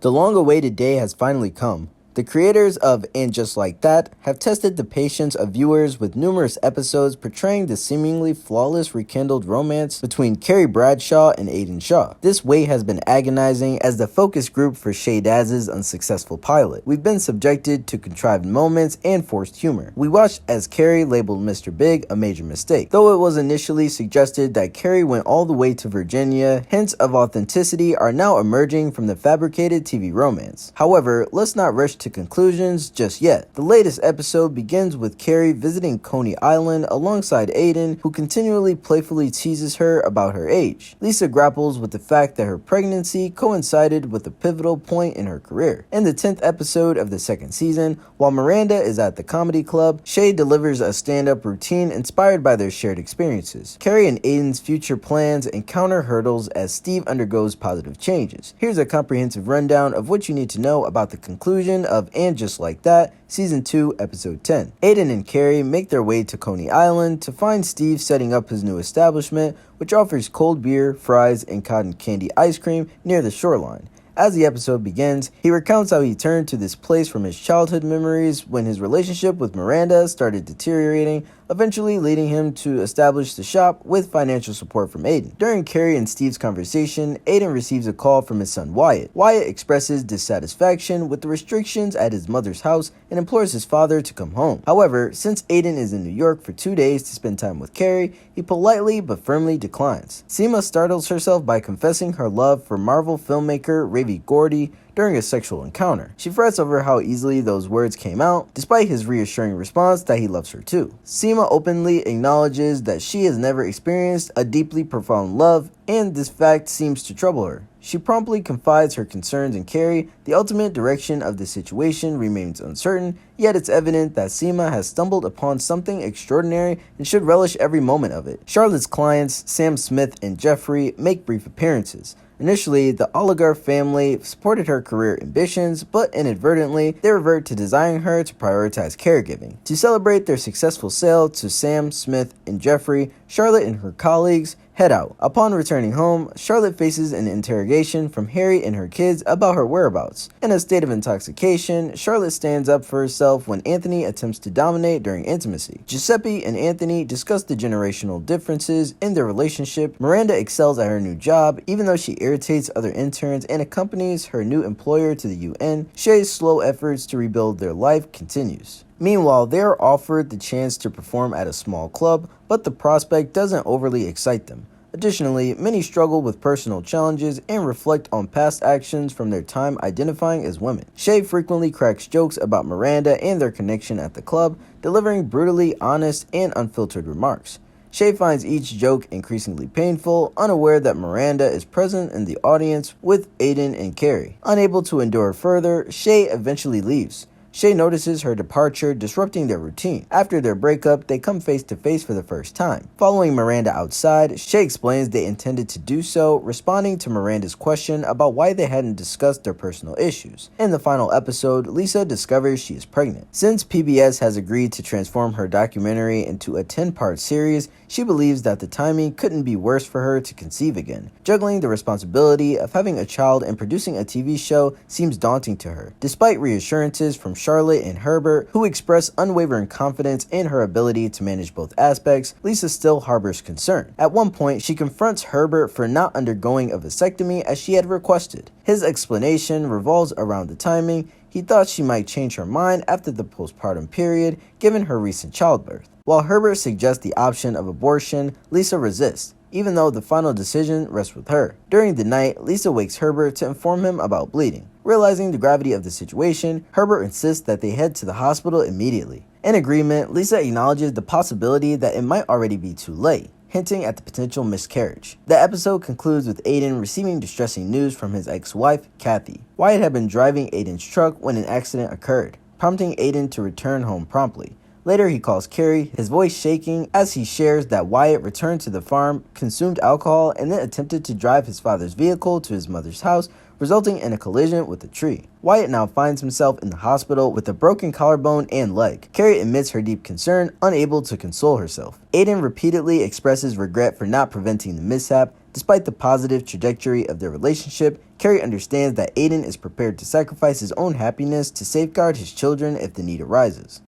The long-awaited day has finally come. The creators of And Just Like That have tested the patience of viewers with numerous episodes portraying the seemingly flawless rekindled romance between Carrie Bradshaw and Aidan Shaw. This wait has been agonizing as the focus group for Shay Daz's unsuccessful pilot. We've been subjected to contrived moments and forced humor. We watched as Carrie labeled Mr. Big a major mistake. Though it was initially suggested that Carrie went all the way to Virginia, hints of authenticity are now emerging from the fabricated TV romance. However, let's not rush to conclusions just yet. The latest episode begins with Carrie visiting Coney Island alongside Aidan, who continually playfully teases her about her age. Lisa grapples with the fact that her pregnancy coincided with a pivotal point in her career. In the 10th episode of the second season, while Miranda is at the comedy club, Shay delivers a stand-up routine inspired by their shared experiences. Carrie and Aidan's future plans encounter hurdles as Steve undergoes positive changes. Here's a comprehensive rundown of what you need to know about the conclusion of And Just Like That, Season 2, Episode 10. Aidan and Carrie make their way to Coney Island to find Steve setting up his new establishment, which offers cold beer, fries, and cotton candy ice cream near the shoreline. As the episode begins, he recounts how he turned to this place from his childhood memories when his relationship with Miranda started deteriorating, eventually leading him to establish the shop with financial support from Aidan. During Carrie and Steve's conversation, Aidan receives a call from his son Wyatt. Wyatt expresses dissatisfaction with the restrictions at his mother's house and implores his father to come home. However, since Aidan is in New York for 2 days to spend time with Carrie, he politely but firmly declines. Seema startles herself by confessing her love for Marvel filmmaker Ravi Gordy during a sexual encounter. She frets over how easily those words came out, despite his reassuring response that he loves her too. Seema openly acknowledges that she has never experienced a deeply profound love, and this fact seems to trouble her. She promptly confides her concerns in Carrie. The ultimate direction of the situation remains uncertain, yet it's evident that Seema has stumbled upon something extraordinary and should relish every moment of it. Charlotte's clients, Sam Smith and Jeffrey, make brief appearances. Initially, the oligarch family supported her career ambitions, but inadvertently, they revert to desiring her to prioritize caregiving. To celebrate their successful sale to Sam, Smith, and Jeffrey, Charlotte and her colleagues head out. Upon returning home, Charlotte faces an interrogation from Harry and her kids about her whereabouts. In a state of intoxication, Charlotte stands up for herself when Anthony attempts to dominate during intimacy. Giuseppe and Anthony discuss the generational differences in their relationship. Miranda excels at her new job, even though she irritates other interns and accompanies her new employer to the UN. Shay's slow efforts to rebuild their life continues. Meanwhile, they are offered the chance to perform at a small club, but the prospect doesn't overly excite them. Additionally, many struggle with personal challenges and reflect on past actions from their time identifying as women. Shay frequently cracks jokes about Miranda and their connection at the club, delivering brutally honest and unfiltered remarks. Shay finds each joke increasingly painful, unaware that Miranda is present in the audience with Aidan and Carrie. Unable to endure further, Shay eventually leaves. Shay notices her departure disrupting their routine. After their breakup, they come face to face for the first time. Following Miranda outside, Shay explains they intended to do so, responding to Miranda's question about why they hadn't discussed their personal issues. In the final episode, Lisa discovers she is pregnant. Since PBS has agreed to transform her documentary into a 10-part series, she believes that the timing couldn't be worse for her to conceive again. Juggling the responsibility of having a child and producing a TV show seems daunting to her. Despite reassurances from Charlotte and Herbert, who express unwavering confidence in her ability to manage both aspects, Lisa still harbors concern. At one point, she confronts Herbert for not undergoing a vasectomy as she had requested. His explanation revolves around the timing. He thought she might change her mind after the postpartum period, given her recent childbirth. While Herbert suggests the option of abortion, Lisa resists, even though the final decision rests with her. During the night, Lisa wakes Herbert to inform him about bleeding. Realizing the gravity of the situation, Herbert insists that they head to the hospital immediately. In agreement, Lisa acknowledges the possibility that it might already be too late, hinting at the potential miscarriage. The episode concludes with Aidan receiving distressing news from his ex-wife, Kathy. Wyatt had been driving Aidan's truck when an accident occurred, prompting Aidan to return home promptly. Later, he calls Carrie, his voice shaking as he shares that Wyatt returned to the farm, consumed alcohol, and then attempted to drive his father's vehicle to his mother's house, resulting in a collision with a tree. Wyatt now finds himself in the hospital with a broken collarbone and leg. Carrie admits her deep concern, unable to console herself. Aidan repeatedly expresses regret for not preventing the mishap, Despite the positive trajectory of their relationship, Carrie understands that Aiden is prepared to sacrifice his own happiness to safeguard his children if the need arises.